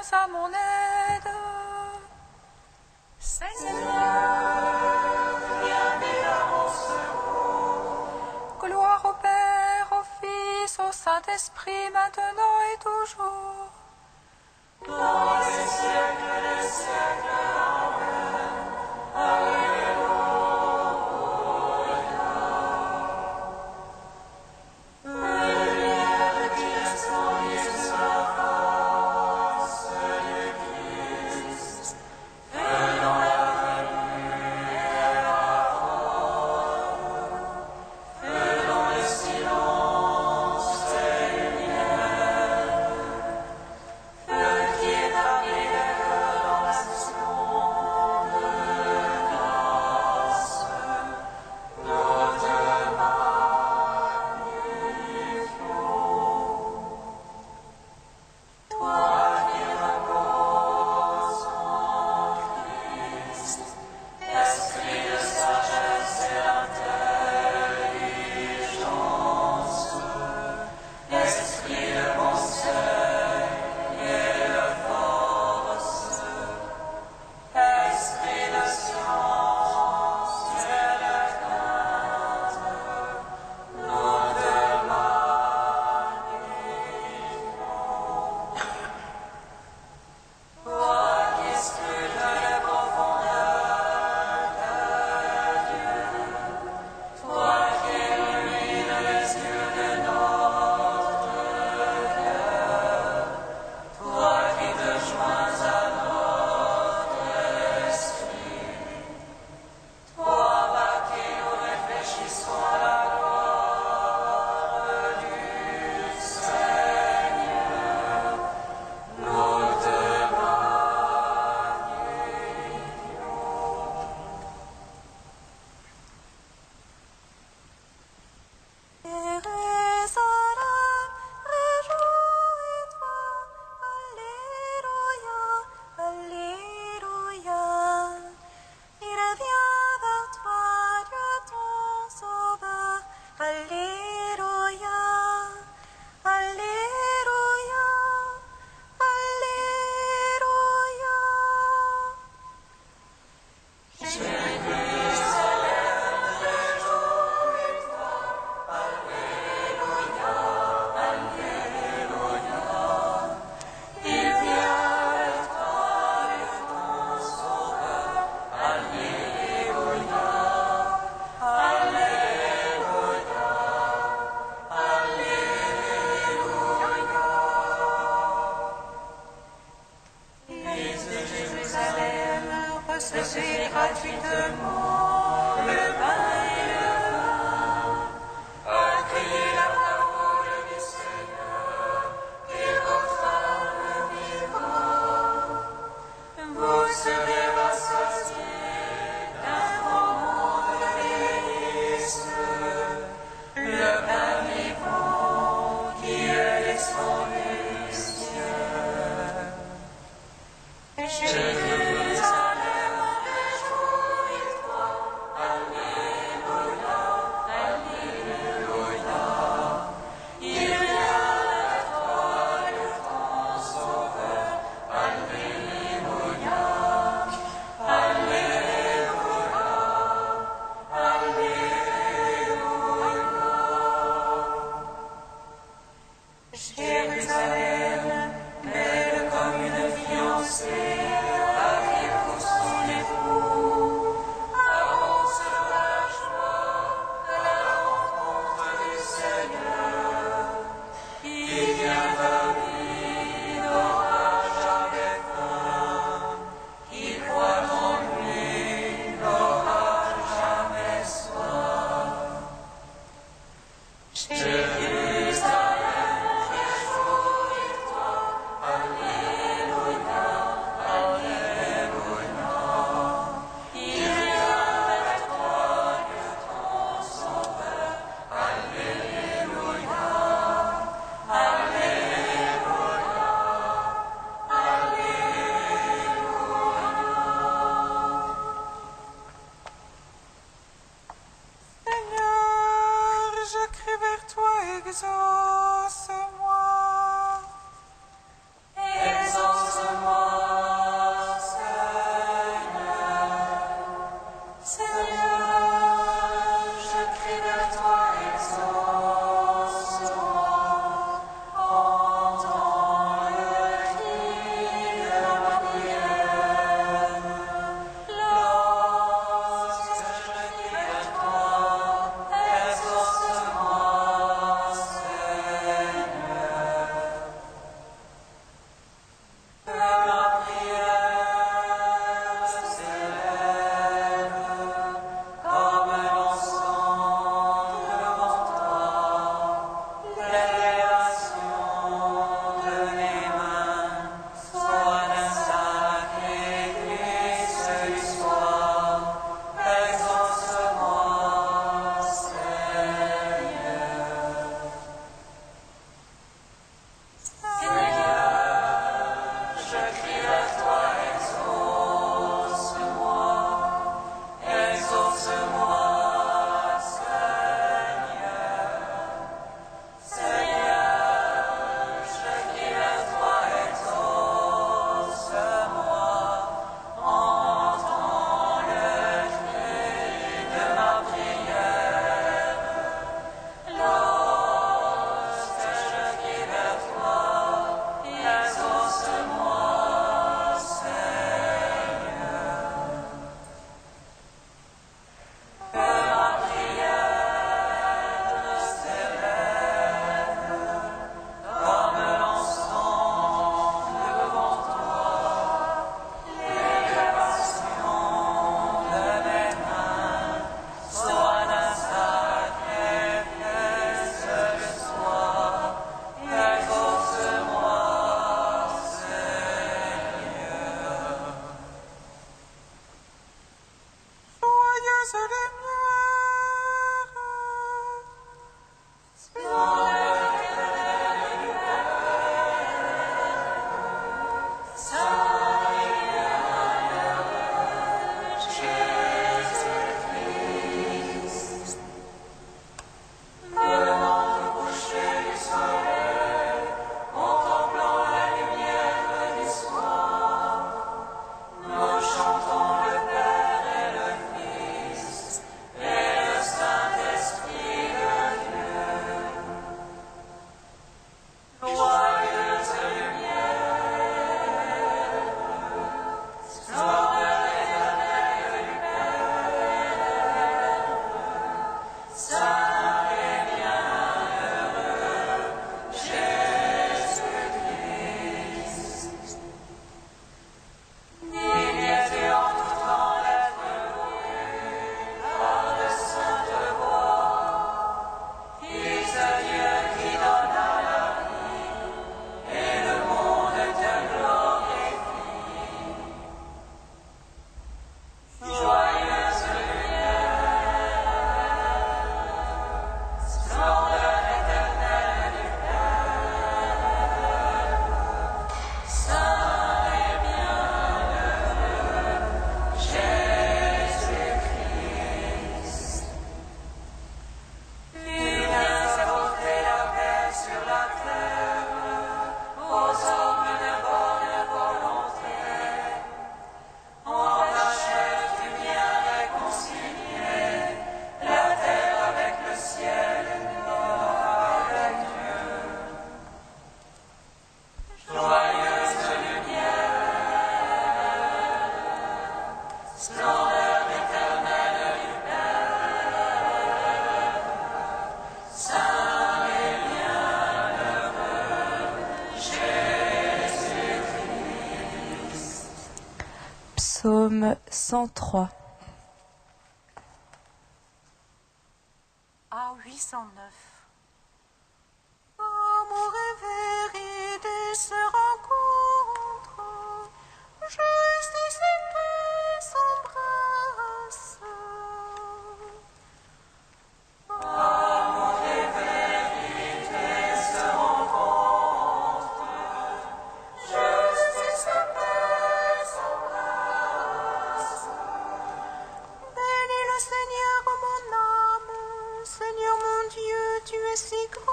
viens à mon aide. Seigneur, viens à mon secours. Gloire au Père, au Fils, au Saint-Esprit, maintenant et toujours. Dans les siècles des siècles. Amen. Alléluia. Recevez gratuitement le pain et le vin. Accueillez la parole du Seigneur et votre âme vivra. Vous serez rassasiés d'un moment de délices, le pain vivant qui est descendu du ciel. Jérusalem, belle comme une fiancée, arrive pour son époux, avance dans la joie à la rencontre du Seigneur. Il vient à lui, n'aura jamais faim, qui croit en lui, n'aura jamais soif. Jérusalem, exauce-moi. Exauce-moi. Psaume 103. À 809. Amour et vérité se rencontrent, justice et paix s'embrassent. Amour et vérité se rencontrent, justice et paix s'embrassent. Bénis le Seigneur, mon âme, Seigneur mon Dieu, tu es si grand.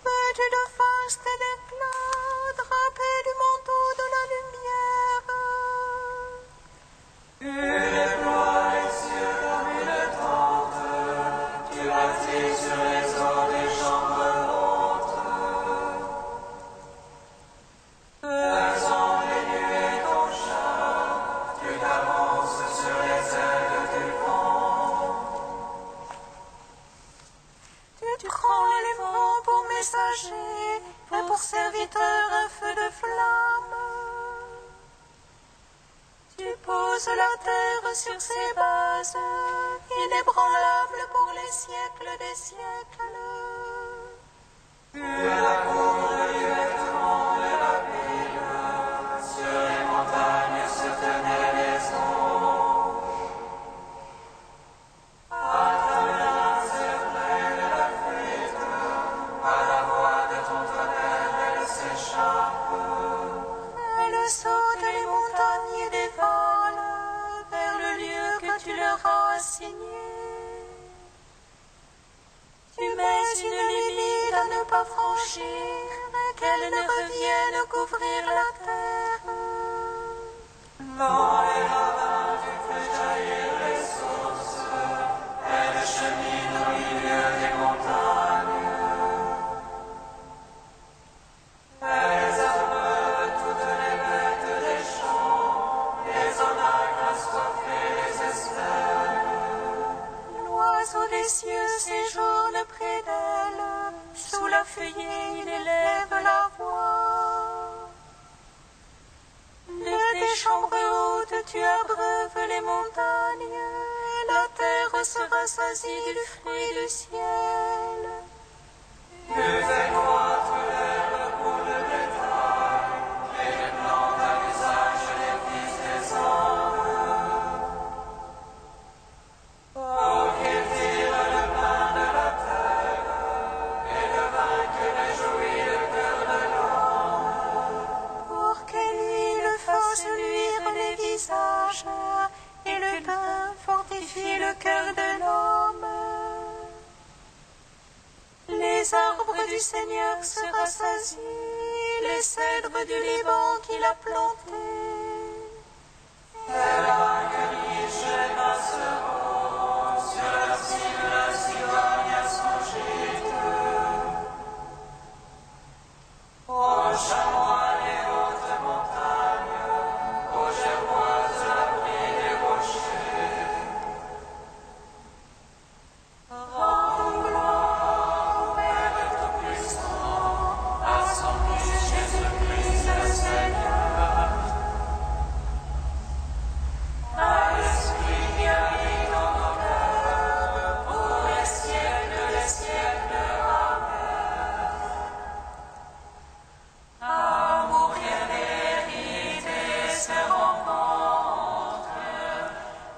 Vêtu de faste et d'éclat, drapé du manteau de la lumière. Tu déploies les cieux comme une tente, tu bâtis sur les eaux des chambres hautes. Faisant des nuées ton char, tu t'avances sur les ailes du vent. Tu prends les vents pour messagers, et pour serviteurs un feu de flamme. Tu poses la terre sur ses bases, inébranlable pour les siècles des siècles. Tu la couvres du vêtement de la ville, sur les montagnes se tenaient les anges. À ta main s'effleure la flûte, à la voix de ton tonnerre elle s'échappe. Elle saute les montagnes et dévale vers le lieu que tu leur as assigné. Tu mets une limite à ne pas franchir, et qu'elle ne revienne couvrir la terre. Dans les ravins tu fais jaillir les sources, elle chemine au milieu des montagnes. Elles abreuvent toutes les bêtes des champs, les onagres assoiffés les espèrent. L'oiseau des cieux séjourne près d'elle, sous la feuillée il élève la voix. De tes chambres hautes tu abreuves les montagnes, et la terre se rassasie du fruit du ciel. Tu fais croître l'herbe pour le bétail, et les plantes à l'usage des fils des hommes. Oh, qu'ils tirent le pain les arbres du Seigneur se rassasient, les cèdres du Liban qu'il a plantés. Elle a cueilli chez Masseron, sur la cime de la cigogne à son gîte. Au chamois les hautes montagnes, aux germoises l'abri des rochers. Rendons gloire au Père Tout-Puissant, à son Fils Jésus-Christ le Seigneur, à l'Esprit qui habite dans nos cœurs, pour les siècles des siècles. Amen. Amour bien mérité se rencontre,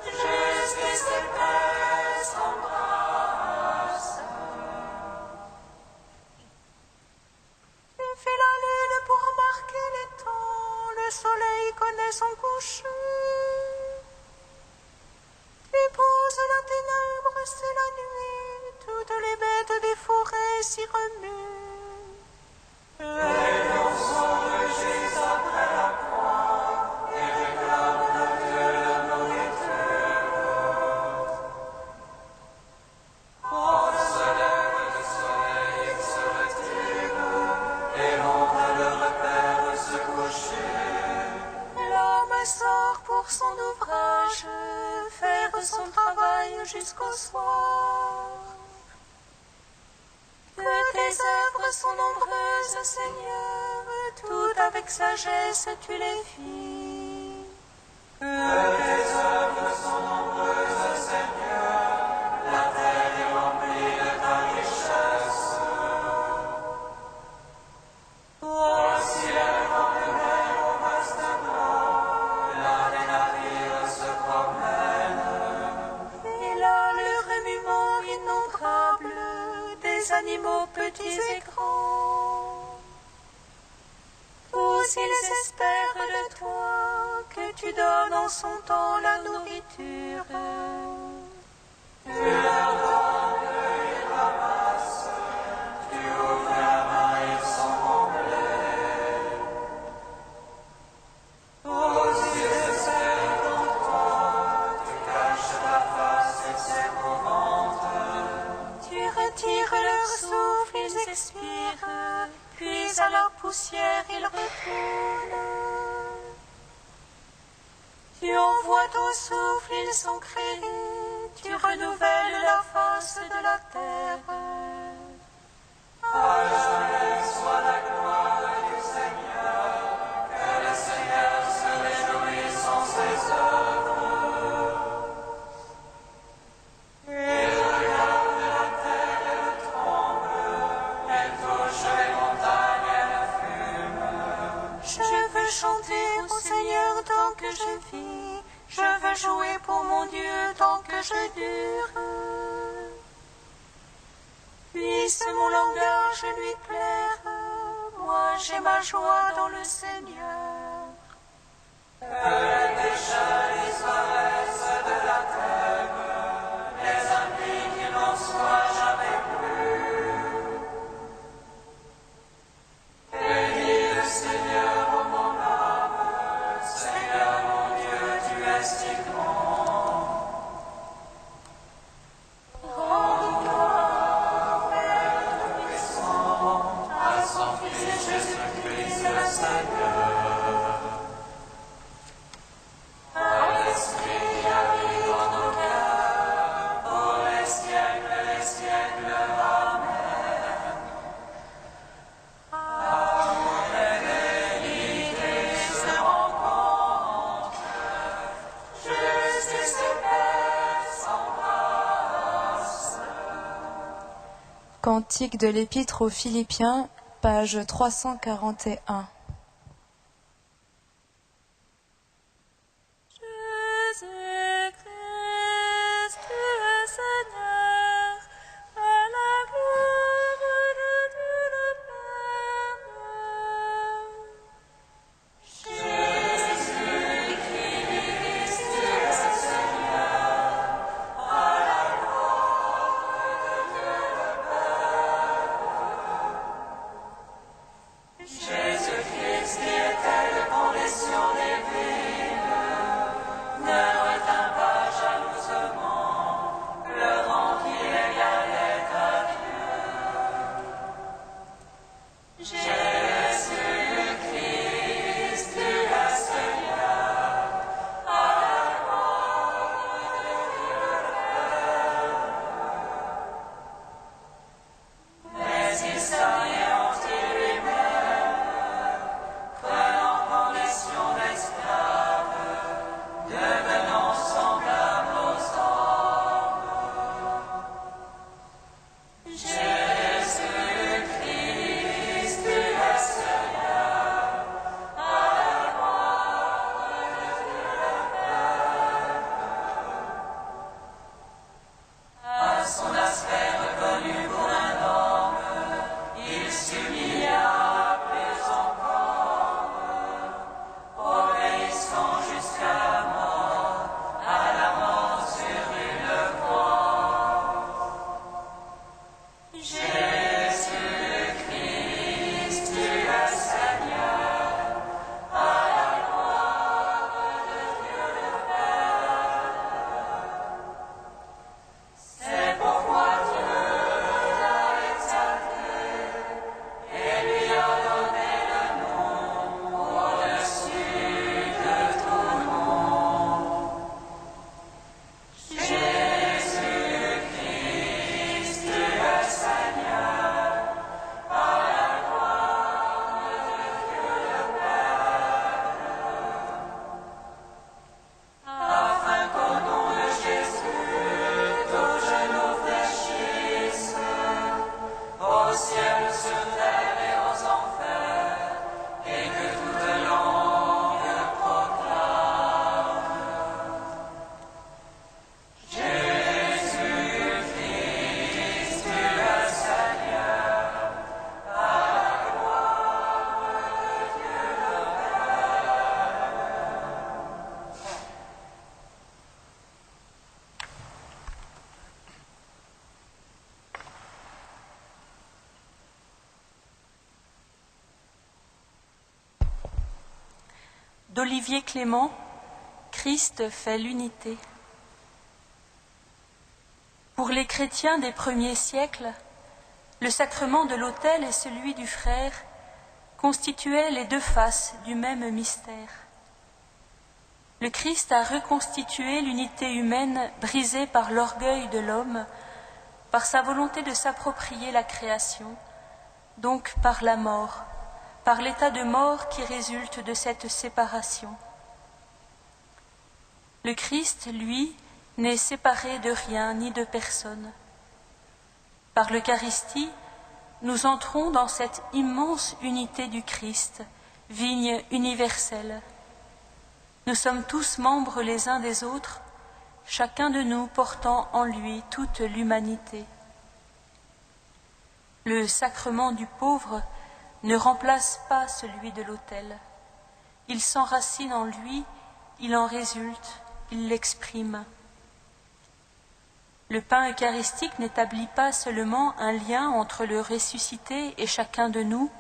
justice et paix s'embrassent. Tu fais la lune pour marquer les temps, le soleil connaît son coucher. Tu poses la ténèbre, c'est la nuit, toutes les bêtes des forêts s'y remuent. Et l'on sauve juste après la croix, et réclame de Dieu la nourriture. Quand se lève le soleil, il se retire, et l'ombre le repère se coucher. L'homme sort pour son ouvrage, faire son travail jusqu'au soir. Que tes œuvres sont nombreuses, Seigneur, tout avec sagesse tu les fis. Que tes œuvres sont nombreuses, Seigneur, la terre est remplie de ta richesse. Au ciel comme de mer au vaste blanc, là les navires se promènent. Et là le remuement innombrable des animaux petits et grands. Tous ils espèrent de toi que tu donnes en son temps la nourriture. Tu leur donnes, ils ramassent, tu ouvres la main, ils sont comblés. Aux yeux espèrent en toi, tu caches ta face et s'épouvantent. Tu retires leur souffle, ils expirent, puis à leur poussière ils retournent. Tu envoies ton souffle, ils sont créés, tu renouvelles la face de la terre. À jamais soit la gloire du Seigneur, que le Seigneur se réjouisse en ses œuvres. Il regarde la terre, elle tremble, elle touche les montagnes, elle fume. Je veux chanter au Seigneur tant que je vis, je veux jouer pour mon Dieu tant que je dure. Puisse mon langage lui plaire, moi j'ai ma joie dans le Seigneur. Que les pécheurs disparaissent de la terre, les impies qui n'en soient jamais plus. Bénis le Seigneur, ô mon âme, Seigneur mon Dieu, tu es si grand. Rendons gloire au Père Tout-Puissant, à son Fils Jésus-Christ le Seigneur. À l'Esprit qui habite dans nos cœurs, pour les siècles des siècles. Amen. Amour et vérité se rencontrent, justice et paix s'embrassent. Cantique de l'Épître aux Philippiens, page 341. Jésus-Christ, tu es Seigneur, à la gloire de Dieu le Père. Jésus-Christ, tu es Seigneur, à la gloire de Dieu le Père. d'Olivier Clément, Christ fait l'unité. Pour les chrétiens des premiers siècles, le sacrement de l'autel et celui du frère constituaient les deux faces du même mystère. Le Christ a reconstitué l'unité humaine brisée par l'orgueil de l'homme, par sa volonté de s'approprier la création, donc par la mort, par l'état de mort qui résulte de cette séparation. Le Christ, lui, n'est séparé de rien ni de personne. Par l'Eucharistie, nous entrons dans cette immense unité du Christ, vigne universelle. Nous sommes tous membres les uns des autres, chacun de nous portant en lui toute l'humanité. Le sacrement du pauvre ne remplace pas celui de l'autel. Il s'enracine en lui, il en résulte, il l'exprime. Le pain eucharistique n'établit pas seulement un lien entre le ressuscité et chacun de nous,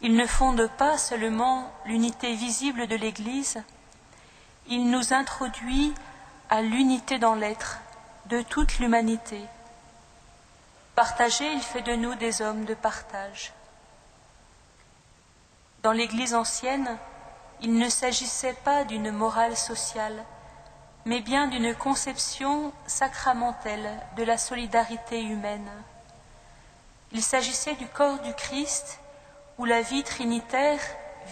il ne fonde pas seulement l'unité visible de l'Église, il nous introduit à l'unité dans l'être de toute l'humanité. Partagé, il fait de nous des hommes de partage. Dans l'Église ancienne, il ne s'agissait pas d'une morale sociale, mais bien d'une conception sacramentelle de la solidarité humaine. Il s'agissait du corps du Christ, où la vie trinitaire,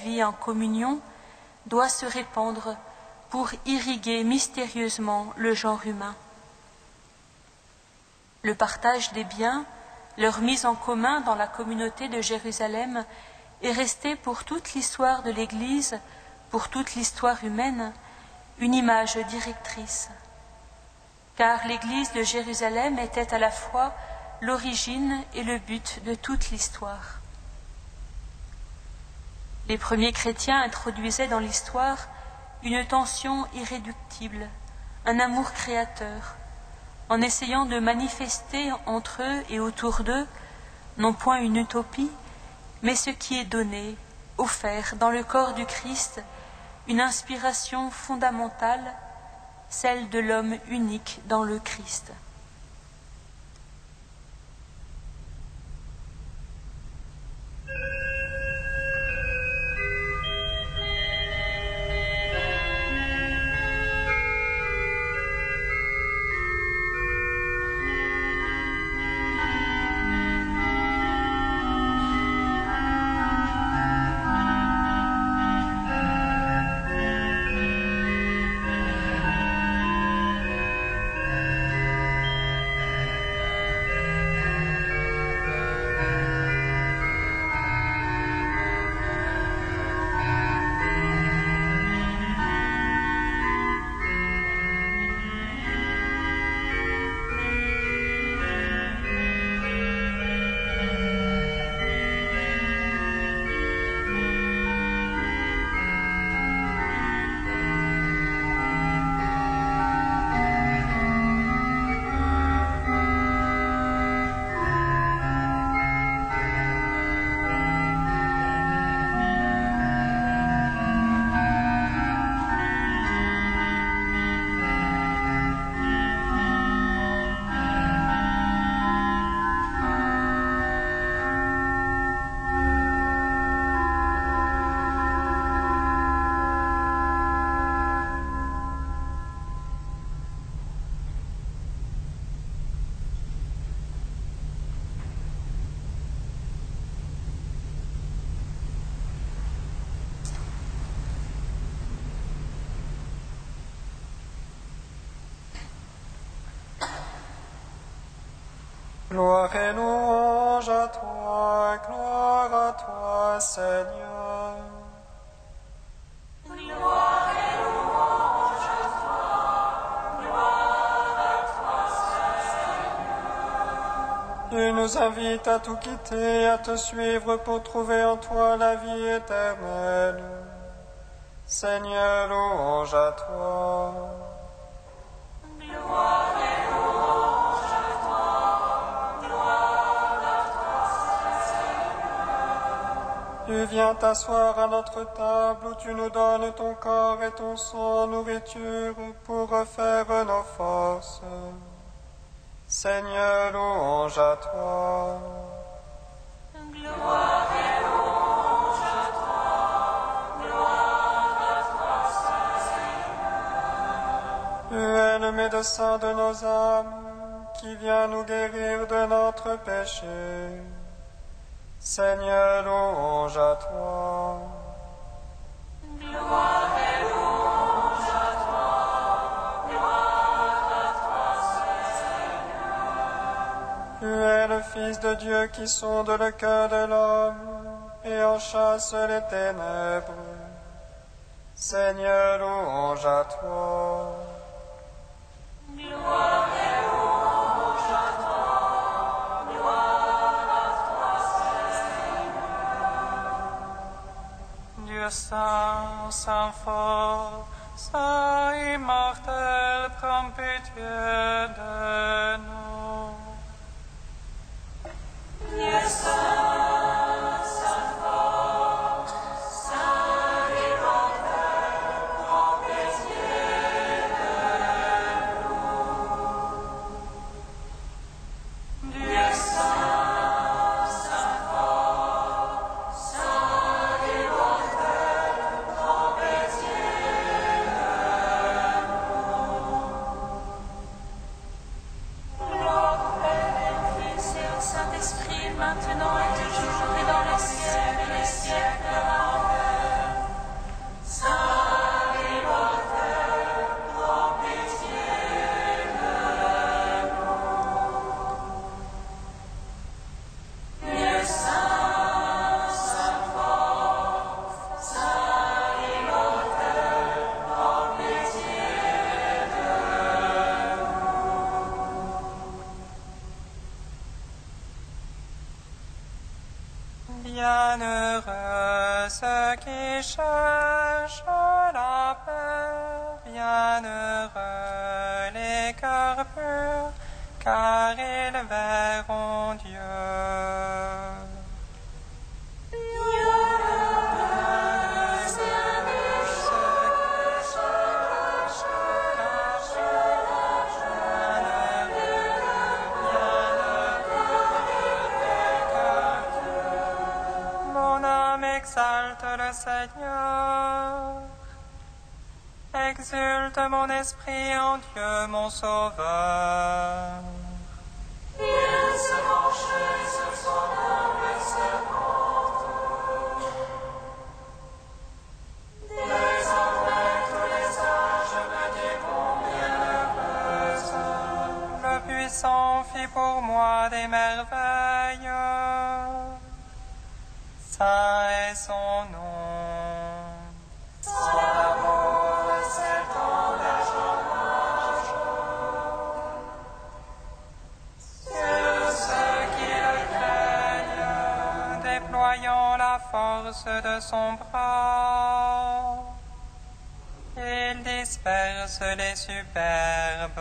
vie en communion, doit se répandre pour irriguer mystérieusement le genre humain. Le partage des biens, leur mise en commun dans la communauté de Jérusalem, est resté pour toute l'histoire de l'Église, pour toute l'histoire humaine, une image directrice. Car l'Église de Jérusalem était à la fois l'origine et le but de toute l'histoire. Les premiers chrétiens introduisaient dans l'histoire une tension irréductible, un amour créateur, en essayant de manifester entre eux et autour d'eux, non point une utopie, mais ce qui est donné, offert dans le corps du Christ, une inspiration fondamentale, celle de l'homme unique dans le Christ. Gloire et louange à toi, Seigneur. Gloire et louange à toi, gloire à toi, Seigneur. Tu nous invites à tout quitter, à te suivre pour trouver en toi la vie éternelle. Seigneur, louange à toi. Gloire et louange à toi, gloire à toi, Tu viens t'asseoir à notre table où tu nous donnes ton corps et ton sang, nourriture pour refaire nos forces. Seigneur, louange à toi. Gloire et louange à toi, gloire à toi, Seigneur. Tu es le médecin de nos âmes, qui vient nous guérir de notre péché. Seigneur, louange à toi. Gloire et louange à toi, gloire à toi, Seigneur. Tu es le Fils de Dieu qui sonde le cœur de l'homme et en chasse les ténèbres. Seigneur, louange à toi. Gloire et louange à toi, gloire à toi, Seigneur. Dieu saint, saint fort, saint immortel, prends pitié de nous. Dieu saint, saint fort, saint immortel, prends pitié de nous. Dieu saint, saint fort, saint immortel, prends pitié de nous. Gloire au Père et au Fils et au Saint-Esprit, maintenant et toujours et dans les siècles et les siècles. Amen. Saint immortel, prends pitié de nous. Dieu saint, saint fort, saint immortel, prends pitié de nous. Bienheureux ceux qui cherchent la paix, bienheureux les cœurs purs, car ils verront Dieu. Mon âme exalte le Seigneur. Exulte mon esprit en Dieu, mon Sauveur. Il se penchait sur son humble servante. Désormais tous les âges me diront bienheureuse. Le puissant fit pour moi des merveilles. Saint est son nom. Son amour s'étend d'âge en âge. Sur ceux qui le craignent, déployant la force de son bras, il disperse les superbes.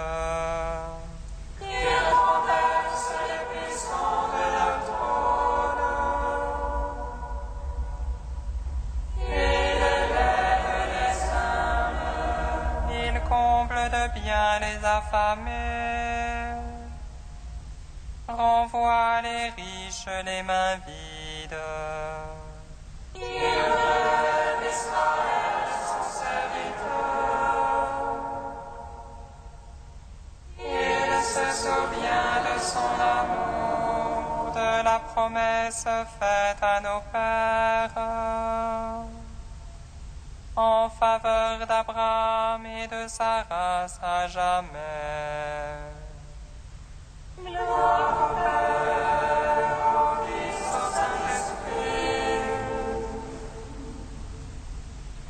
Il renverse les puissants de leur trône. Il élève les humbles. Il comble de bien les affamés, renvoie les riches les mains vides. Il relève Israël, son serviteur. Il se souvient de son amour, de la promesse faite à nos pères, en faveur d'Abraham et de sa race à jamais. Gloire au Père, au Fils, au Saint-Esprit,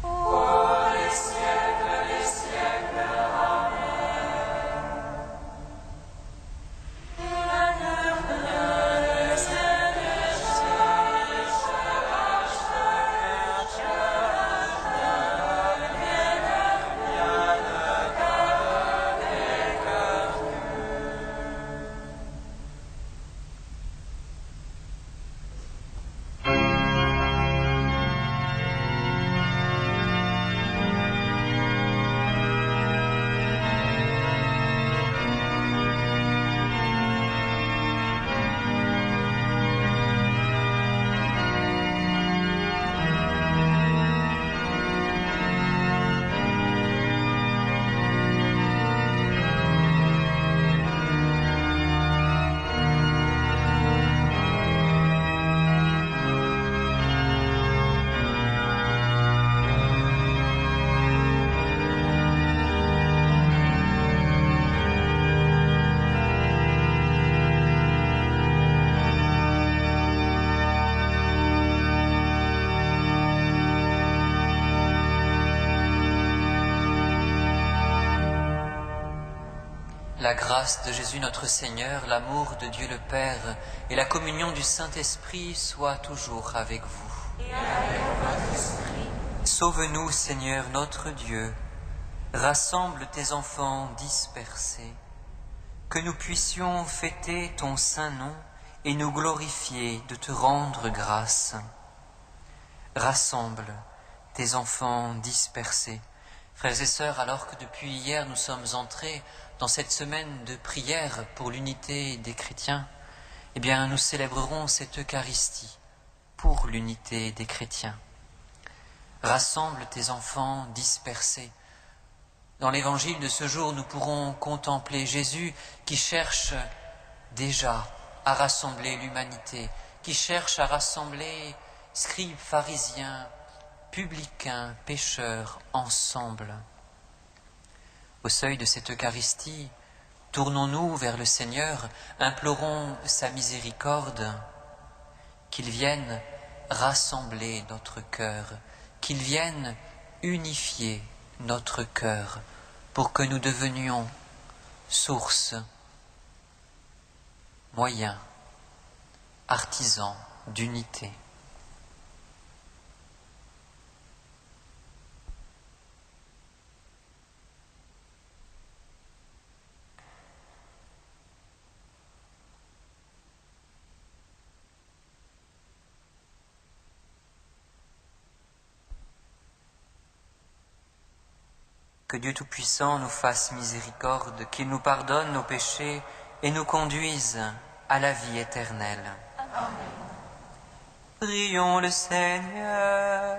pour les siècles des siècles. Amen. Bienheureux Seigneur, la grâce de Jésus notre Seigneur, l'amour de Dieu le Père et la communion du Saint-Esprit soient toujours avec vous. Et avec votre esprit. Sauve-nous, Seigneur notre Dieu. Rassemble tes enfants dispersés, que nous puissions fêter ton saint nom et nous glorifier de te rendre grâce. Rassemble tes enfants dispersés. Frères et sœurs, alors que depuis hier nous sommes entrés dans cette semaine de prière pour l'unité des chrétiens, eh bien nous célébrerons cette Eucharistie pour l'unité des chrétiens. Rassemble tes enfants dispersés. Dans l'évangile de ce jour, nous pourrons contempler Jésus qui cherche déjà à rassembler l'humanité, qui cherche à rassembler scribes, pharisiens, publicains, pécheurs, ensemble. Au seuil de cette Eucharistie, tournons-nous vers le Seigneur, implorons sa miséricorde, qu'il vienne rassembler notre cœur, qu'il vienne unifier notre cœur pour que nous devenions source, moyen, artisan d'unité. Que Dieu Tout-Puissant nous fasse miséricorde, qu'il nous pardonne nos péchés et nous conduise à la vie éternelle. Amen. Prions le Seigneur.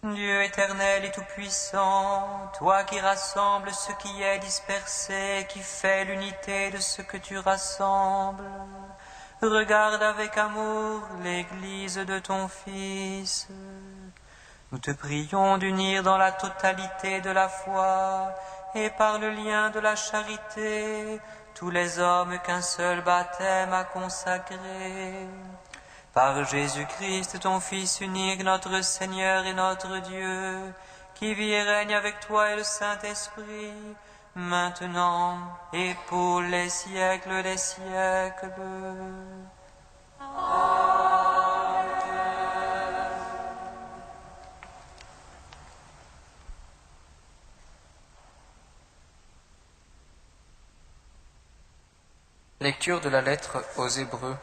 Dieu éternel et tout-puissant, toi qui rassembles ce qui est dispersé, qui fais l'unité de ce que tu rassembles, regarde avec amour l'Église de ton Fils. Nous te prions d'unir dans la totalité de la foi et par le lien de la charité tous les hommes qu'un seul baptême a consacrés. Par Jésus-Christ, ton Fils unique, notre Seigneur et notre Dieu, qui vit et règne avec toi et le Saint-Esprit, maintenant et pour les siècles des siècles. Lecture de la lettre aux Hébreux.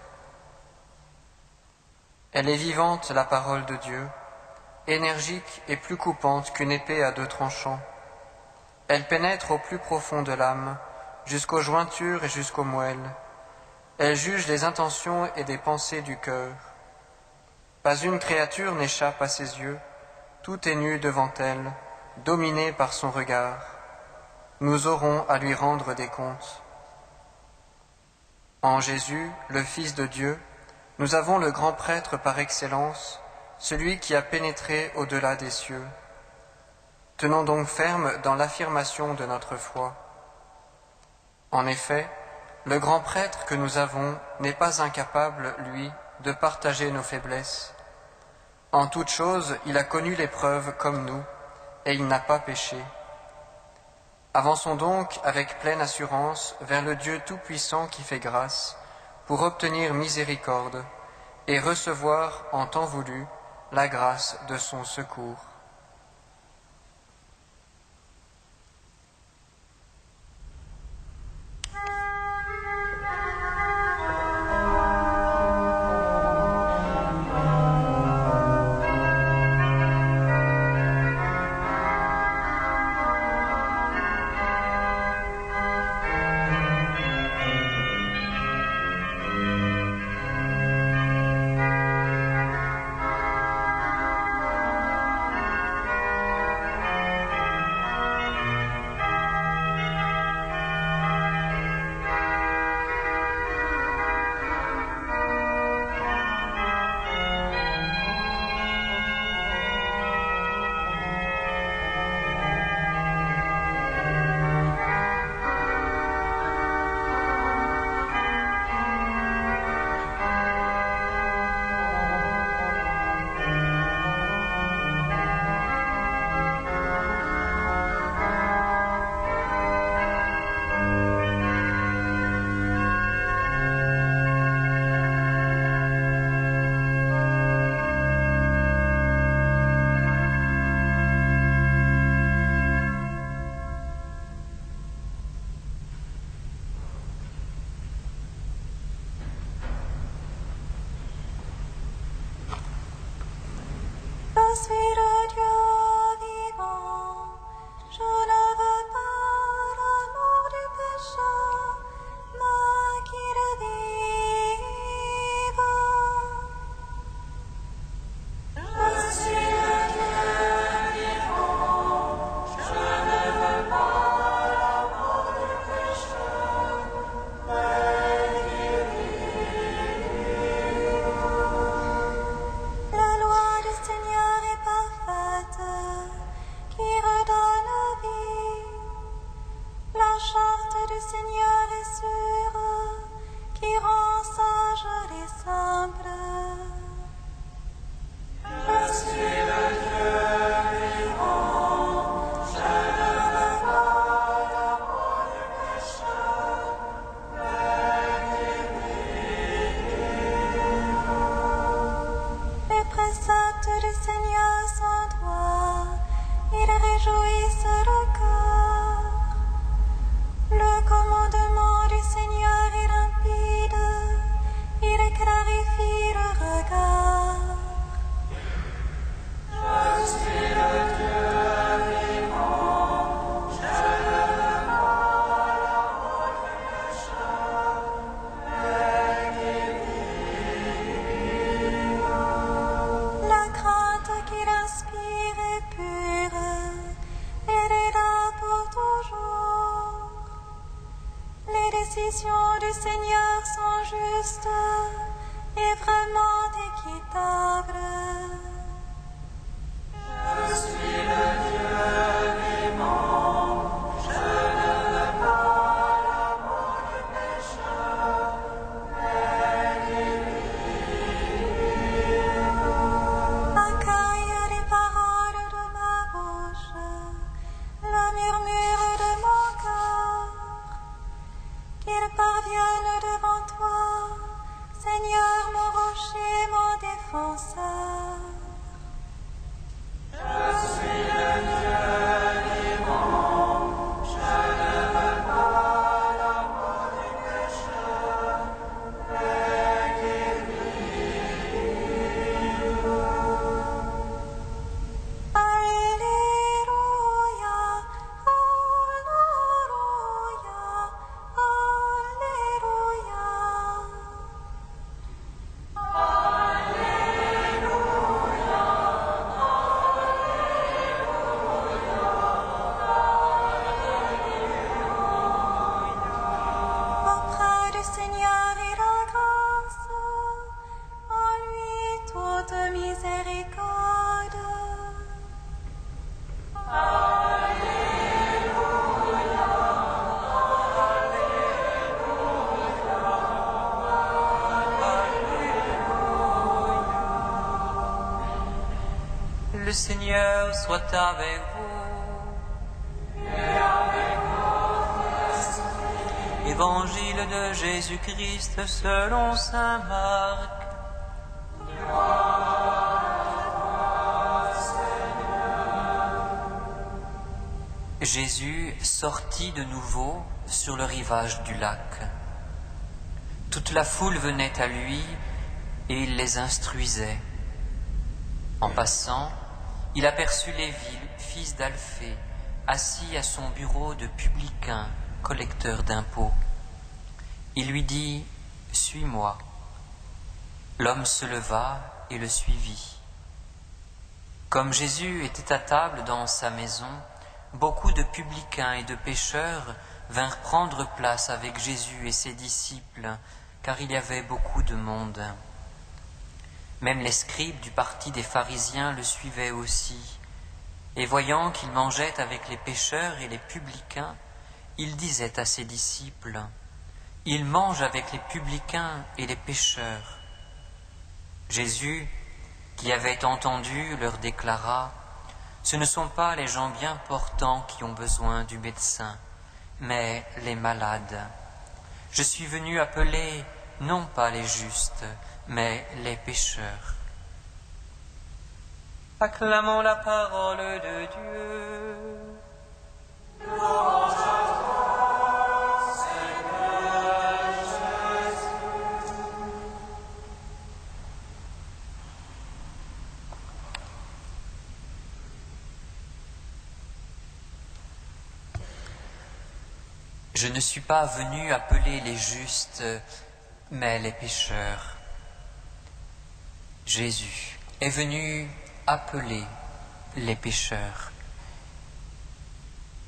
Elle est vivante, la parole de Dieu, énergique et plus coupante qu'une épée à deux tranchants. Elle pénètre au plus profond de l'âme, jusqu'aux jointures et jusqu'aux moelles. Elle juge des intentions et des pensées du cœur. Pas une créature n'échappe à ses yeux, tout est nu devant elle, dominé par son regard. Nous aurons à lui rendre des comptes. En Jésus, le Fils de Dieu, nous avons le grand prêtre par excellence, celui qui a pénétré au-delà des cieux. Tenons donc ferme dans l'affirmation de notre foi. En effet, le grand prêtre que nous avons n'est pas incapable, lui, de partager nos faiblesses. En toute chose, il a connu l'épreuve comme nous, et il n'a pas péché. Avançons donc avec pleine assurance vers le Dieu Tout-Puissant qui fait grâce, pour obtenir miséricorde et recevoir en temps voulu la grâce de son secours. Le Seigneur soit avec vous. Et avec votre esprit. Évangile de Jésus-Christ selon saint Marc. Jésus sortit de nouveau sur le rivage du lac. Toute la foule venait à lui et il les instruisait. En passant, il aperçut Lévi, fils d'Alphée, assis à son bureau de publicain, collecteur d'impôts. Il lui dit « Suis-moi ». L'homme se leva et le suivit. Comme Jésus était à table dans sa maison, beaucoup de publicains et de pécheurs vinrent prendre place avec Jésus et ses disciples, car il y avait beaucoup de monde. Même les scribes du parti des pharisiens le suivaient aussi, et voyant qu'il mangeait avec les pécheurs et les publicains, il disait à ses disciples, « Il mange avec les publicains et les pécheurs. » Jésus, qui avait entendu, leur déclara, « Ce ne sont pas les gens bien portants qui ont besoin du médecin, mais les malades. Je suis venu appeler non pas les justes, mais les pécheurs. » Acclamons la parole de Dieu. Louange à toi, Seigneur Jésus. Je ne suis pas venu appeler les justes, mais les pécheurs. Jésus est venu appeler les pécheurs.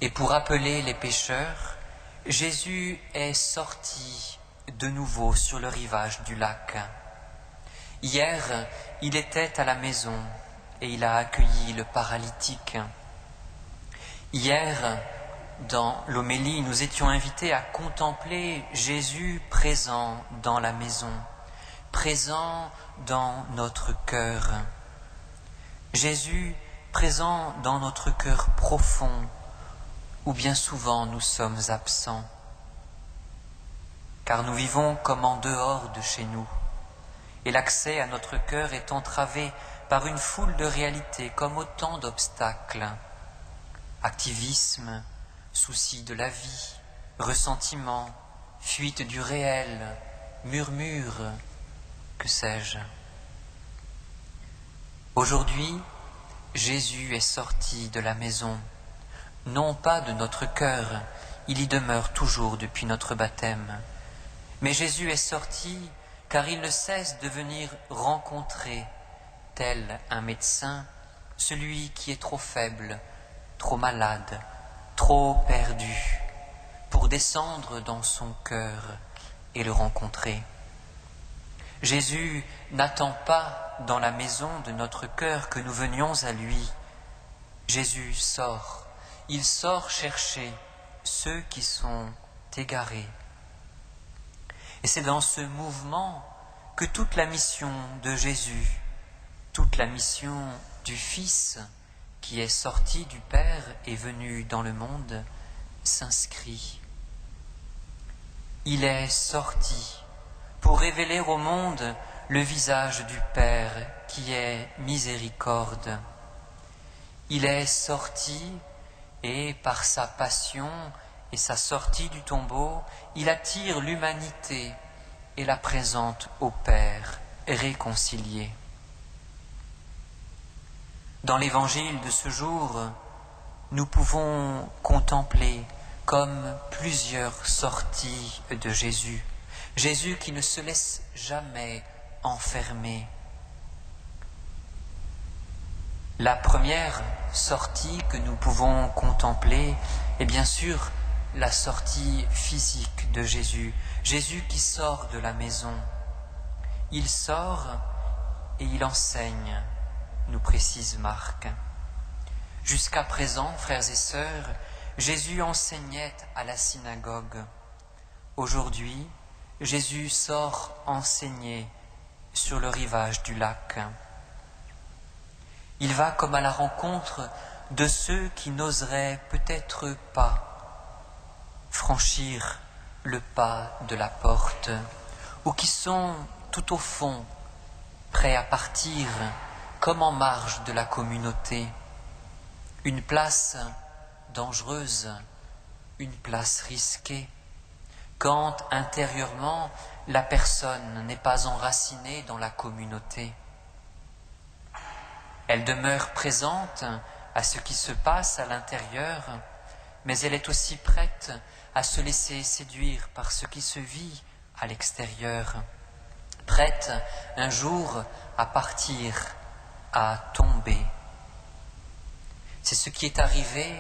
Et pour appeler les pécheurs, Jésus est sorti de nouveau sur le rivage du lac. Hier, il était à la maison et il a accueilli le paralytique. Hier, dans l'homélie, nous étions invités à contempler Jésus présent dans la maison, présent dans notre cœur. Jésus présent dans notre cœur profond, où bien souvent nous sommes absents, car nous vivons comme en dehors de chez nous, et l'accès à notre cœur est entravé par une foule de réalités comme autant d'obstacles. Activisme, souci de la vie, ressentiment, fuite du réel, murmure, que sais-je. Aujourd'hui, Jésus est sorti de la maison, non pas de notre cœur, il y demeure toujours depuis notre baptême, mais Jésus est sorti car il ne cesse de venir rencontrer, tel un médecin, celui qui est trop faible, trop malade, trop perdu, pour descendre dans son cœur et le rencontrer. Jésus n'attend pas dans la maison de notre cœur que nous venions à lui. Jésus sort, il sort chercher ceux qui sont égarés. Et c'est dans ce mouvement que toute la mission de Jésus, toute la mission du Fils qui est sorti du Père et venu dans le monde, s'inscrit. Il est sorti pour révéler au monde le visage du Père qui est miséricorde. Il est sorti et par sa passion et sa sortie du tombeau, il attire l'humanité et la présente au Père réconcilié. Dans l'évangile de ce jour, nous pouvons contempler comme plusieurs sorties de Jésus. Jésus qui ne se laisse jamais enfermer. La première sortie que nous pouvons contempler est bien sûr la sortie physique de Jésus. Jésus qui sort de la maison. Il sort et il enseigne, nous précise Marc. Jusqu'à présent, frères et sœurs, Jésus enseignait à la synagogue. Aujourd'hui, Jésus sort enseigner sur le rivage du lac. Il va comme à la rencontre de ceux qui n'oseraient peut-être pas franchir le pas de la porte, ou qui sont tout au fond, prêts à partir comme en marge de la communauté. Une place dangereuse, une place risquée, quand intérieurement la personne n'est pas enracinée dans la communauté. Elle demeure présente à ce qui se passe à l'intérieur, mais elle est aussi prête à se laisser séduire par ce qui se vit à l'extérieur, prête un jour à partir, à tomber. C'est ce qui est arrivé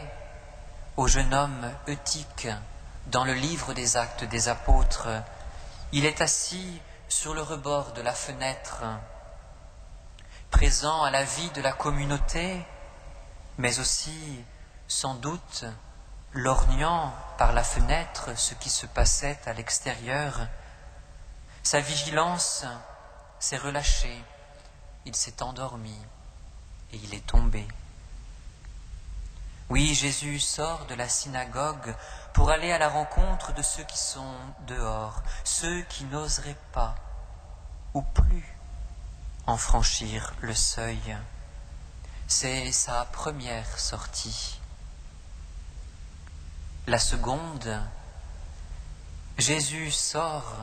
au jeune homme Eutyche dans le livre des Actes des Apôtres. Il est assis sur le rebord de la fenêtre, présent à la vie de la communauté, mais aussi, sans doute, lorgnant par la fenêtre ce qui se passait à l'extérieur. Sa vigilance s'est relâchée, il s'est endormi et il est tombé. Oui, Jésus sort de la synagogue pour aller à la rencontre de ceux qui sont dehors, ceux qui n'oseraient pas ou plus en franchir le seuil. C'est sa première sortie. La seconde, Jésus sort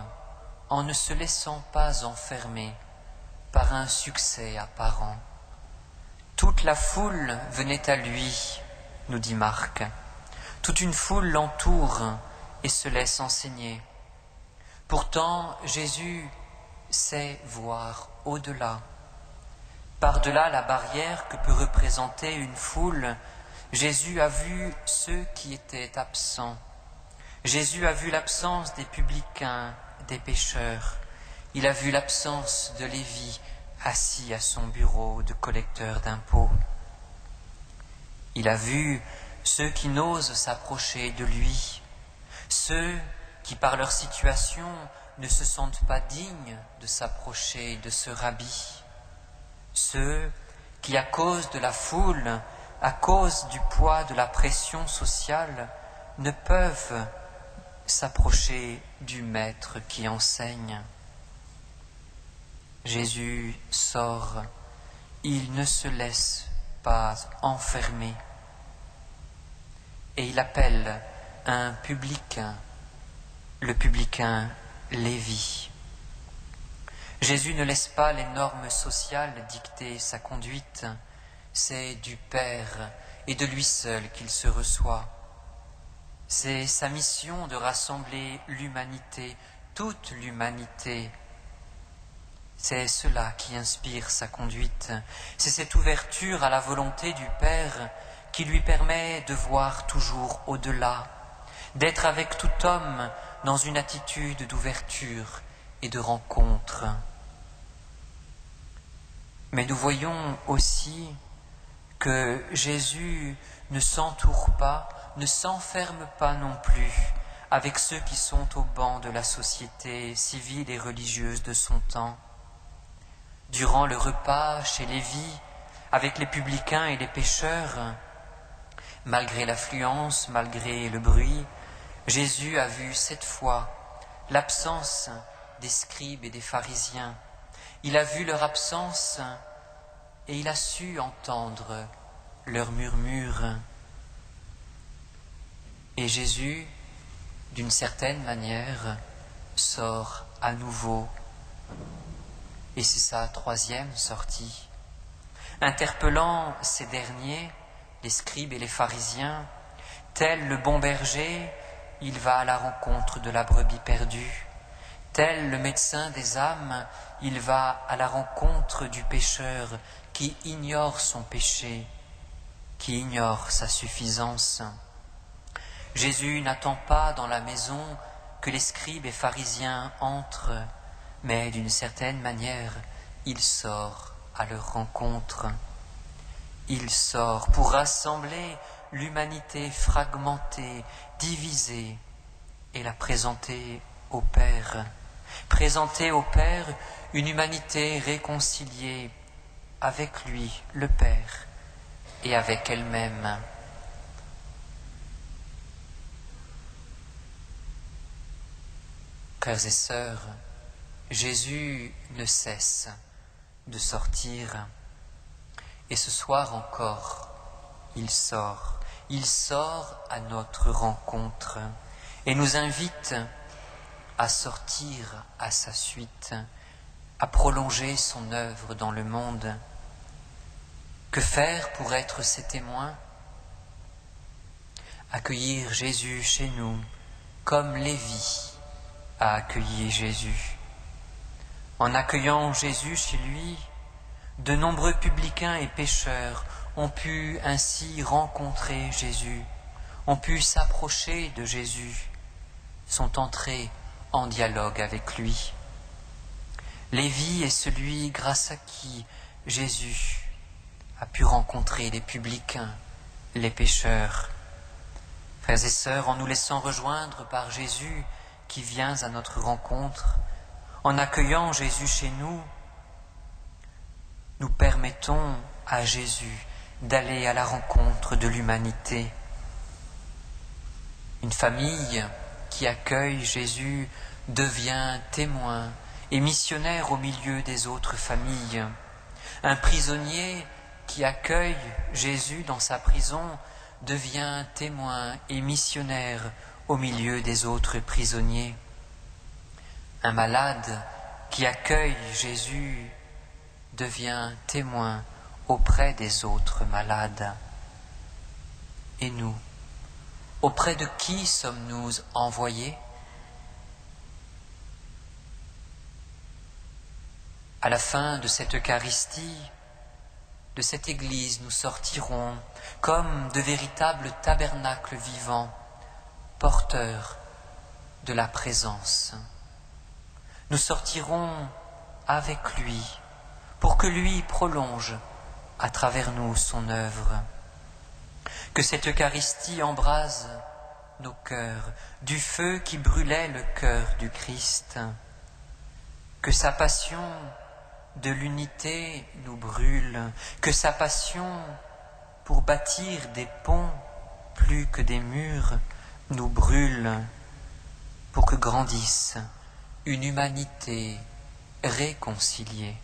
en ne se laissant pas enfermer par un succès apparent. Toute la foule venait à lui, nous dit Marc. Toute une foule l'entoure et se laisse enseigner. Pourtant, Jésus sait voir au-delà. Par-delà la barrière que peut représenter une foule, Jésus a vu ceux qui étaient absents. Jésus a vu l'absence des publicains, des pécheurs. Il a vu l'absence de Lévi, assis à son bureau de collecteur d'impôts. Il a vu ceux qui n'osent s'approcher de lui, ceux qui, par leur situation, ne se sentent pas dignes de s'approcher de ce rabbi, ceux qui, à cause de la foule, à cause du poids de la pression sociale, ne peuvent s'approcher du maître qui enseigne. Jésus sort, il ne se laisse pas enfermer, et il appelle un publicain, le publicain Lévi. Jésus ne laisse pas les normes sociales dicter sa conduite, c'est du Père et de lui seul qu'il se reçoit. C'est sa mission de rassembler l'humanité, toute l'humanité. C'est cela qui inspire sa conduite. C'est cette ouverture à la volonté du Père qui lui permet de voir toujours au-delà, d'être avec tout homme dans une attitude d'ouverture et de rencontre. Mais nous voyons aussi que Jésus ne s'entoure pas, ne s'enferme pas non plus avec ceux qui sont au banc de la société civile et religieuse de son temps. Durant le repas chez Lévi, avec les publicains et les pécheurs, malgré l'affluence, malgré le bruit, Jésus a vu cette fois l'absence des scribes et des pharisiens. Il a vu leur absence et il a su entendre leurs murmures. Et Jésus, d'une certaine manière, sort à nouveau. Et c'est sa troisième sortie. Interpellant ces derniers, les scribes et les pharisiens, tel le bon berger, il va à la rencontre de la brebis perdue. Tel le médecin des âmes, il va à la rencontre du pécheur qui ignore son péché, qui ignore sa suffisance. Jésus n'attend pas dans la maison que les scribes et pharisiens entrent, mais d'une certaine manière, il sort à leur rencontre. Il sort pour rassembler l'humanité fragmentée, divisée, et la présenter au Père. Présenter au Père une humanité réconciliée avec lui, le Père, et avec elle-même. Frères et sœurs, Jésus ne cesse de sortir, et ce soir encore, il sort à notre rencontre, et nous invite à sortir à sa suite, à prolonger son œuvre dans le monde. Que faire pour être ses témoins? Accueillir Jésus chez nous, comme Lévi a accueilli Jésus. En accueillant Jésus chez lui, de nombreux publicains et pécheurs ont pu ainsi rencontrer Jésus, ont pu s'approcher de Jésus, sont entrés en dialogue avec lui. Lévi est celui grâce à qui Jésus a pu rencontrer les publicains, les pécheurs. Frères et sœurs, en nous laissant rejoindre par Jésus qui vient à notre rencontre, en accueillant Jésus chez nous, nous permettons à Jésus d'aller à la rencontre de l'humanité. Une famille qui accueille Jésus devient témoin et missionnaire au milieu des autres familles. Un prisonnier qui accueille Jésus dans sa prison devient témoin et missionnaire au milieu des autres prisonniers. Un malade qui accueille Jésus devient témoin auprès des autres malades. Et nous Auprès de qui sommes-nous envoyés? À la fin de cette Eucharistie, de cette Église, nous sortirons comme de véritables tabernacles vivants, porteurs de la présence. Nous sortirons avec lui, pour que lui prolonge à travers nous son œuvre. Que cette Eucharistie embrase nos cœurs, du feu qui brûlait le cœur du Christ. Que sa passion de l'unité nous brûle, que sa passion pour bâtir des ponts plus que des murs nous brûle, pour que grandisse une humanité réconciliée.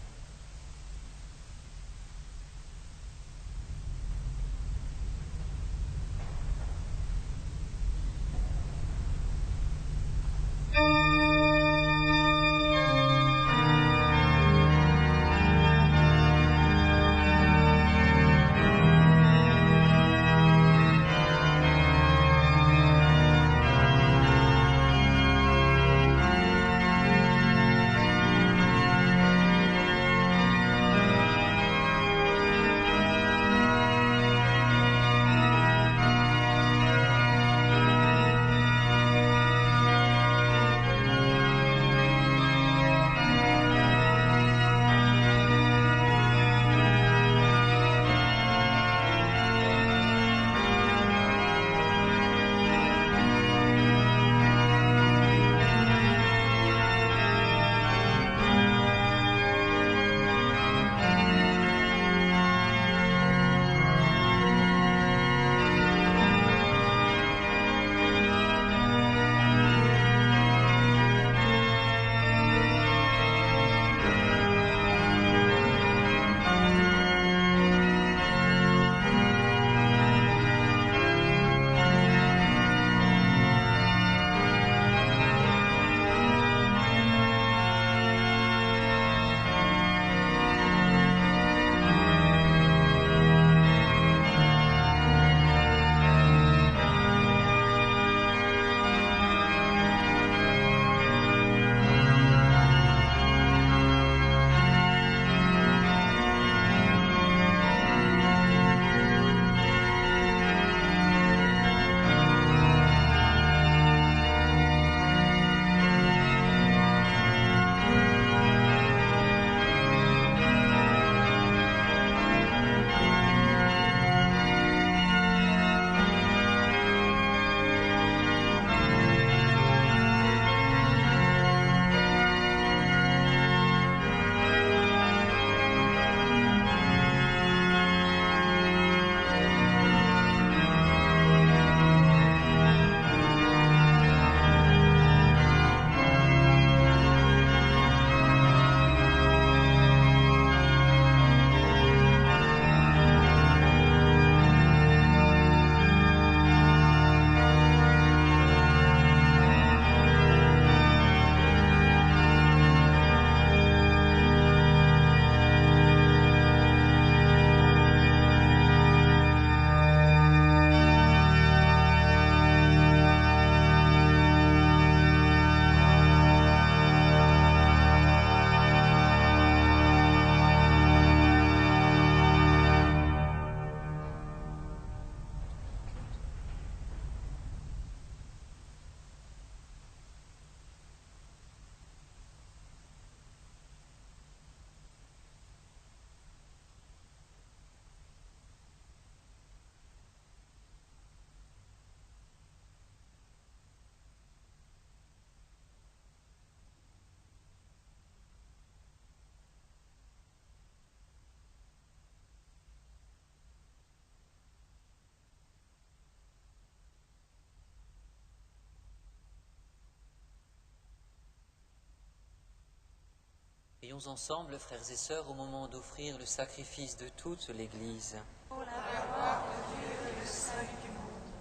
Prions ensemble, frères et sœurs, au moment d'offrir le sacrifice de toute l'Église. Pour la gloire de Dieu et le salut du monde.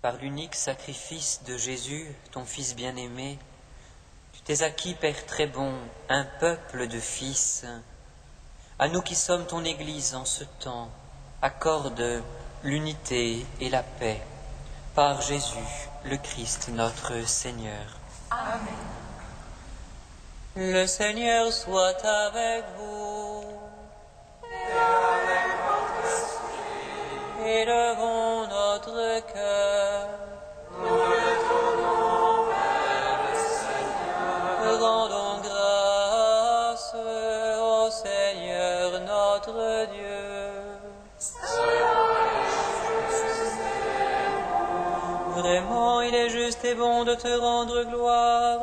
Par l'unique sacrifice de Jésus, ton Fils bien-aimé, tu t'es acquis, Père très bon, un peuple de fils. À nous qui sommes ton Église en ce temps, accorde l'unité et la paix par Jésus, le Christ notre Seigneur. Amen. Le Seigneur soit avec vous. Et avec votre esprit, Élevons notre cœur. nous le tournons vers le Seigneur. Rendons grâce au Seigneur notre Dieu. Vraiment, il est juste et bon de te rendre gloire,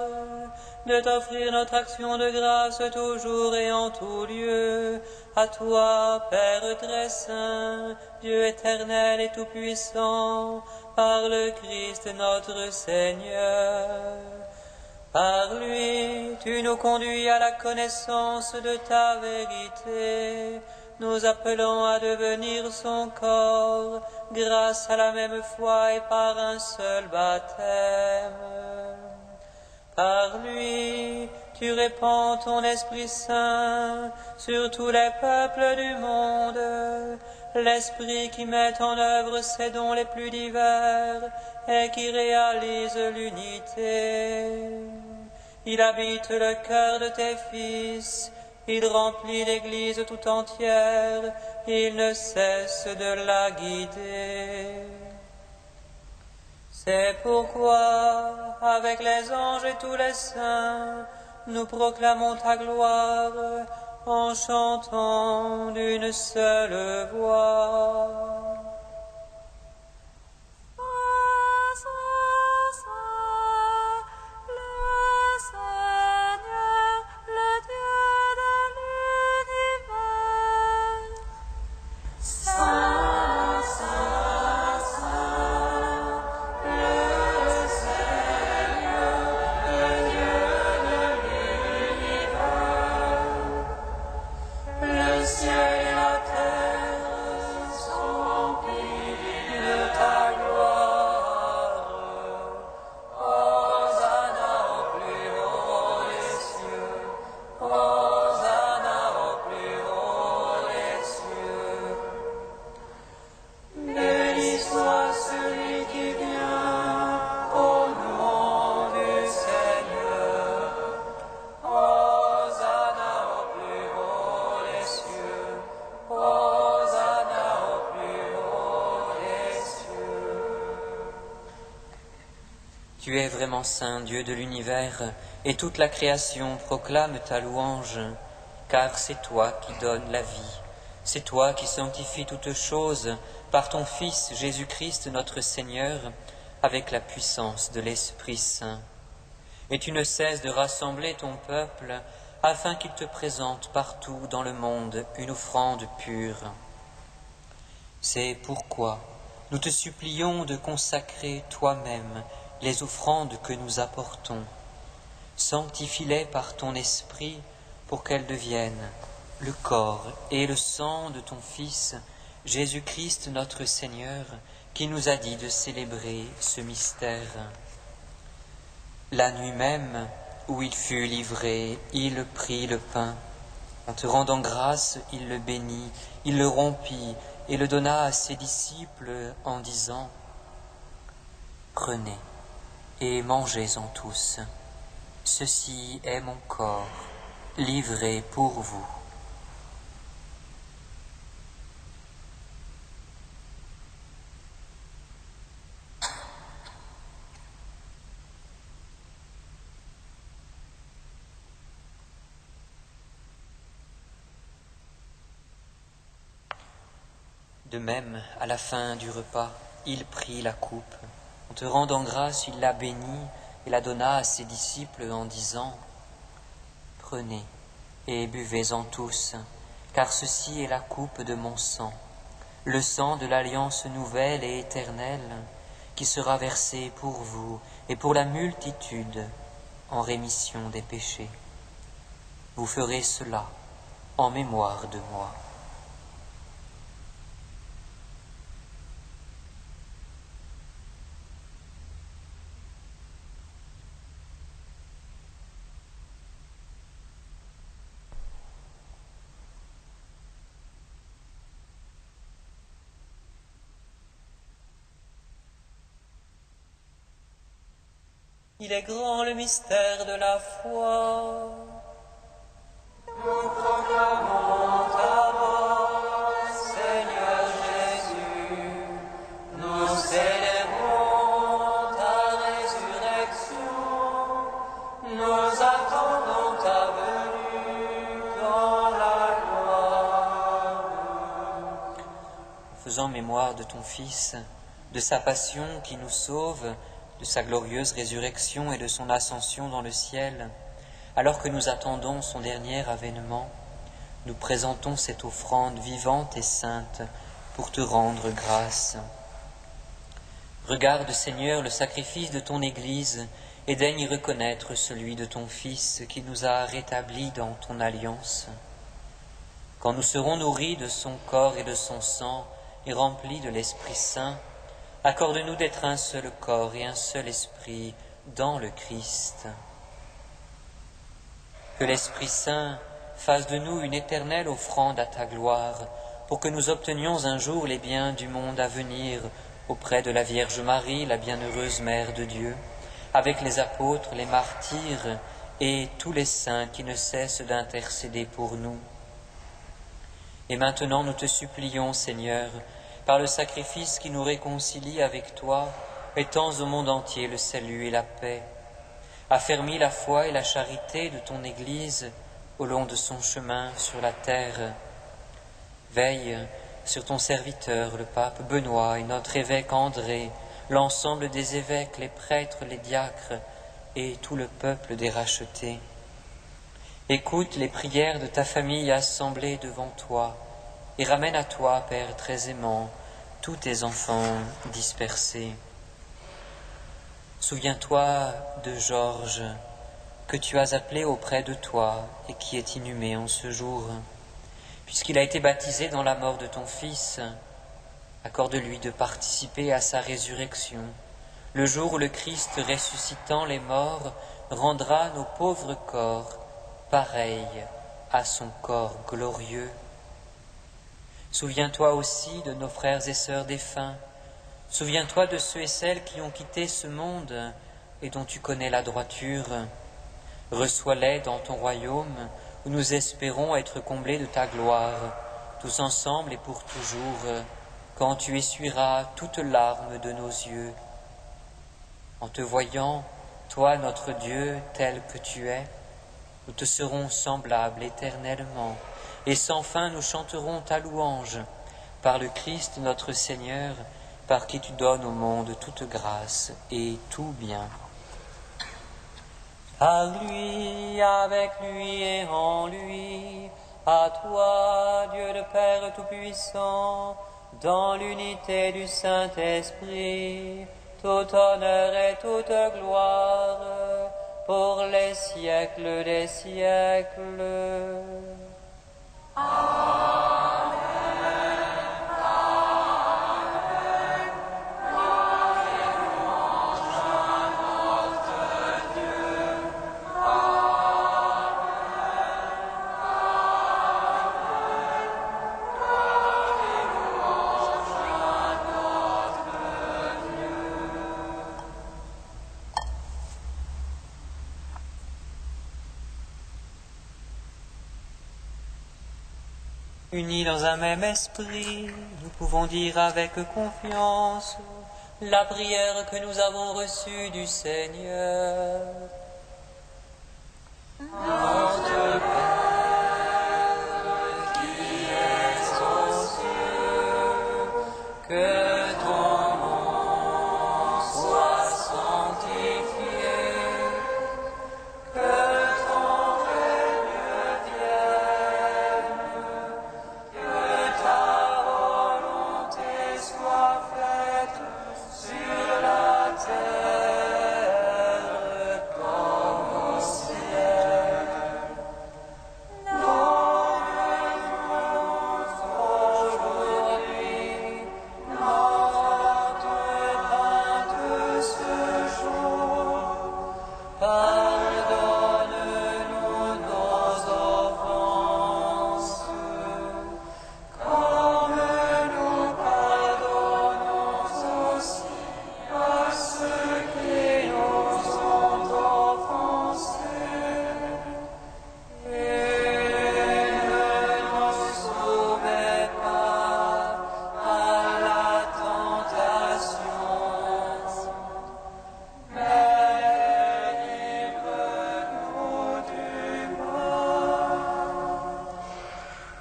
de t'offrir notre action de grâce toujours et en tout lieu. À toi, Père très saint, Dieu éternel et tout-puissant, par le Christ notre Seigneur. Par lui, tu nous conduis à la connaissance de ta vérité, nous appelant à devenir son corps, grâce à la même foi et par un seul baptême. Par lui, tu répands ton Esprit Saint sur tous les peuples du monde, l'Esprit qui met en œuvre ses dons les plus divers et qui réalise l'unité. Il habite le cœur de tes fils, il remplit l'Église tout entière, il ne cesse de la guider. C'est pourquoi, avec les anges et tous les saints, nous proclamons ta gloire en chantant d'une seule voix. Tu es vraiment saint, Dieu de l'univers, et toute la création proclame ta louange, car c'est toi qui donnes la vie, c'est toi qui sanctifies toutes choses par ton Fils Jésus-Christ notre Seigneur, avec la puissance de l'Esprit Saint. Et tu ne cesses de rassembler ton peuple, afin qu'il te présente partout dans le monde une offrande pure. C'est pourquoi nous te supplions de consacrer toi-même les offrandes que nous apportons. Sanctifie-les par ton esprit pour qu'elles deviennent le corps et le sang de ton Fils, Jésus-Christ notre Seigneur, qui nous a dit de célébrer ce mystère. La nuit même où il fut livré, il prit le pain. En te rendant grâce, il le bénit, il le rompit et le donna à ses disciples en disant : « Prenez et mangez-en tous. Ceci est mon corps, livré pour vous. » De même, à la fin du repas, il prit la coupe. En te rendant grâce, il la bénit et la donna à ses disciples en disant : « Prenez et buvez-en tous, car ceci est la coupe de mon sang, le sang de l'alliance nouvelle et éternelle, qui sera versé pour vous et pour la multitude en rémission des péchés. Vous ferez cela en mémoire de moi. » Il est grand le mystère de la foi. Nous proclamons ta mort, Seigneur Jésus. Nous célébrons ta résurrection. Nous attendons ta venue dans la gloire. En faisant mémoire de ton Fils, de sa passion qui nous sauve, de sa glorieuse résurrection et de son ascension dans le ciel, alors que nous attendons son dernier avènement, nous présentons cette offrande vivante et sainte pour te rendre grâce. Regarde, Seigneur, le sacrifice de ton Église et daigne y reconnaître celui de ton Fils qui nous a rétablis dans ton alliance. Quand nous serons nourris de son corps et de son sang et remplis de l'Esprit Saint, accorde-nous d'être un seul corps et un seul esprit dans le Christ. Que l'Esprit Saint fasse de nous une éternelle offrande à ta gloire, pour que nous obtenions un jour les biens du monde à venir auprès de la Vierge Marie, la bienheureuse Mère de Dieu, avec les apôtres, les martyrs et tous les saints qui ne cessent d'intercéder pour nous. Et maintenant nous te supplions, Seigneur, par le sacrifice qui nous réconcilie avec toi, étends au monde entier le salut et la paix. Affermis la foi et la charité de ton Église au long de son chemin sur la terre. Veille sur ton serviteur, le pape Benoît, et notre évêque André, l'ensemble des évêques, les prêtres, les diacres, et tout le peuple des rachetés. Écoute les prières de ta famille assemblée devant toi, et ramène à toi, Père très aimant, tous tes enfants dispersés. Souviens-toi de Georges, que tu as appelé auprès de toi et qui est inhumé en ce jour. Puisqu'il a été baptisé dans la mort de ton Fils, accorde-lui de participer à sa résurrection, le jour où le Christ ressuscitant les morts rendra nos pauvres corps pareils à son corps glorieux. Souviens-toi aussi de nos frères et sœurs défunts. Souviens-toi de ceux et celles qui ont quitté ce monde et dont tu connais la droiture. Reçois-les dans ton royaume où nous espérons être comblés de ta gloire, tous ensemble et pour toujours, quand tu essuieras toutes larmes de nos yeux. En te voyant, toi notre Dieu, tel que tu es, nous te serons semblables éternellement, et sans fin nous chanterons ta louange, par le Christ notre Seigneur, par qui tu donnes au monde toute grâce et tout bien. Par lui, avec lui et en lui, à toi, Dieu le Père Tout-Puissant, dans l'unité du Saint-Esprit, tout honneur et toute gloire, pour les siècles des siècles. Unis dans un même esprit, nous pouvons dire avec confiance la prière que nous avons reçue du Seigneur. Notre Père qui es aux cieux, que ton nom soit sanctifié, que ton règne vienne, que ta volonté soit faite sur la terre comme au ciel. Donne-nous aujourd'hui notre pain de ce jour. Pardonne-nous nos offenses, comme nous pardonnons aussi à ceux qui nous ont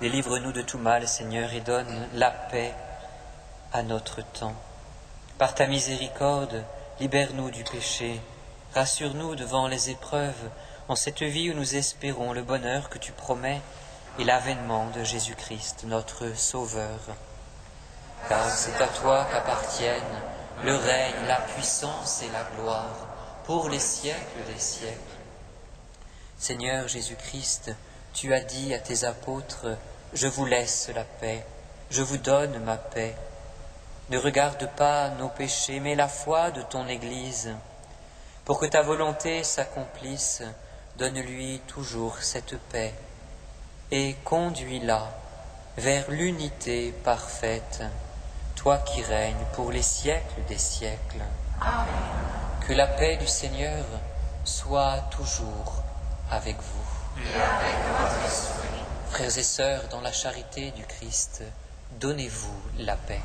Délivre-nous de tout mal, Seigneur, et donne la paix à notre temps. Par ta miséricorde, libère-nous du péché, rassure-nous devant les épreuves, en cette vie où nous espérons le bonheur que tu promets et l'avènement de Jésus-Christ, notre Sauveur. Car c'est à toi qu'appartiennent le règne, la puissance et la gloire, pour les siècles des siècles. Seigneur Jésus-Christ, tu as dit à tes apôtres, « Je vous laisse la paix, je vous donne ma paix. » Ne regarde pas nos péchés, mais la foi de ton Église. Pour que ta volonté s'accomplisse, donne-lui toujours cette paix et conduis-la vers l'unité parfaite, toi qui règnes pour les siècles des siècles. Amen. Que la paix du Seigneur soit toujours avec vous. Et avec votre esprit. Frères et sœurs, dans la charité du Christ, donnez-vous la paix.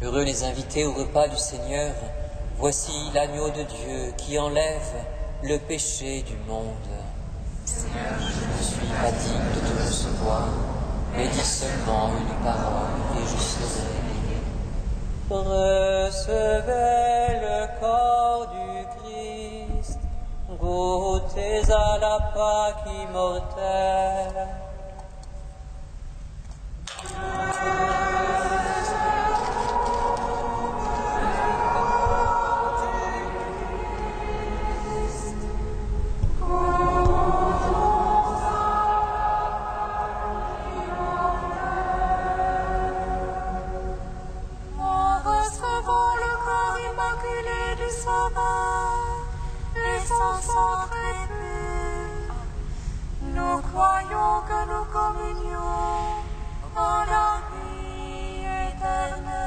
Heureux les invités au repas du Seigneur, voici l'agneau de Dieu qui enlève le péché du monde. Seigneur, Je ne suis pas digne de te recevoir, mais dis seulement une parole et je serai guéri. Recevez le corps du Christ, goûtez à la Pâque immortelle. en recevant le corps immaculé du Sauveur, et son sang très pur, nous croyons que nous communions en la vie éternelle.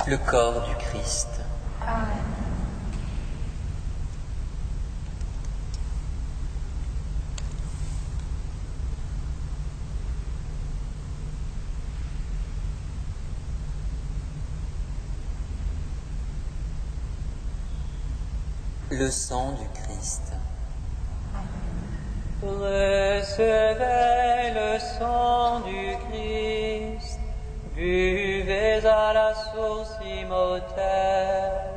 Le corps du Christ. Amen. le sang du Christ. Recevez le sang du Christ, buvez à la source immortelle.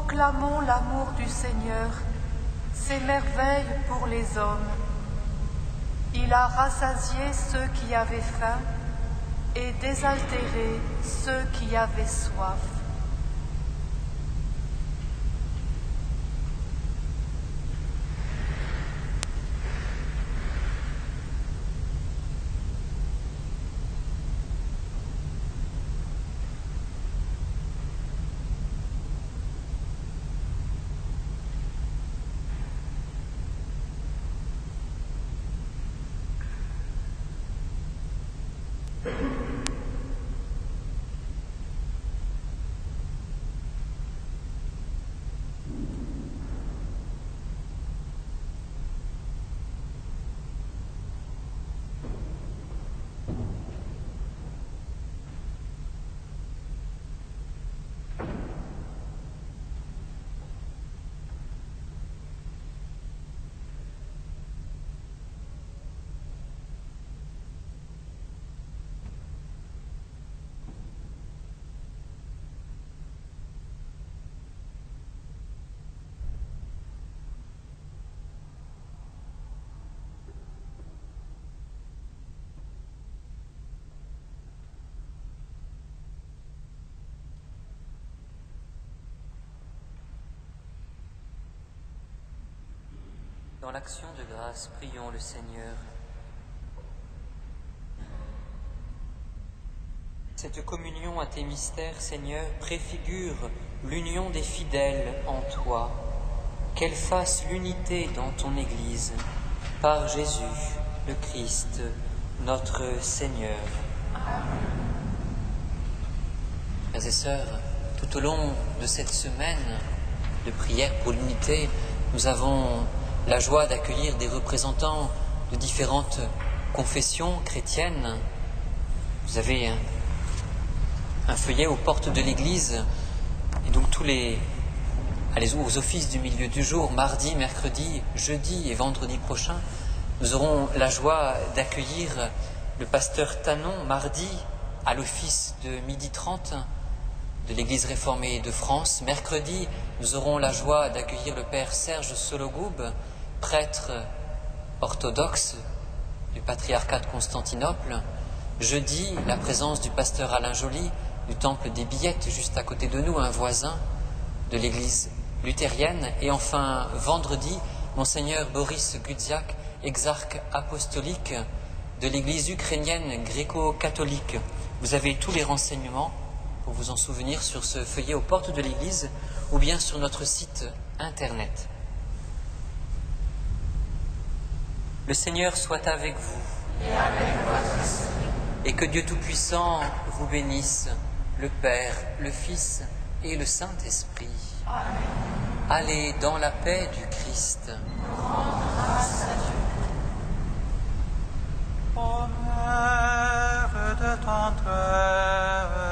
Proclamons l'amour du Seigneur, ses merveilles pour les hommes. Il a rassasié ceux qui avaient faim et désaltéré ceux qui avaient soif. Dans l'action de grâce, prions le Seigneur. Cette communion à tes mystères, Seigneur, préfigure l'union des fidèles en toi. Qu'elle fasse l'unité dans ton Église, par Jésus, le Christ, notre Seigneur. Frères et sœurs, tout au long de cette semaine de prière pour l'unité, nous avons la joie d'accueillir des représentants de différentes confessions chrétiennes. Vous avez un feuillet aux portes de l'église, et donc aux offices du milieu du jour, mardi, mercredi, jeudi et vendredi prochain, nous aurons la joie d'accueillir le pasteur Tanon mardi à l'office de 12h30 de l'Église réformée de France. Mercredi, nous aurons la joie d'accueillir le père Serge Sologoub, prêtre orthodoxe du patriarcat de Constantinople. Jeudi, la présence du pasteur Alain Joly du temple des Billettes, juste à côté de nous, un voisin de l'église luthérienne. Et enfin, vendredi, Monseigneur Boris Gudziak, exarque apostolique de l'église ukrainienne gréco-catholique. Vous avez tous les renseignements pour vous en souvenir sur ce feuillet aux portes de l'église ou bien sur notre site internet. Le Seigneur soit avec vous. Et avec votre esprit. Et que Dieu Tout-Puissant vous bénisse, le Père, le Fils et le Saint-Esprit. Amen. Allez dans la paix du Christ. Rends grâce à Dieu. Ô Mère de tendresse,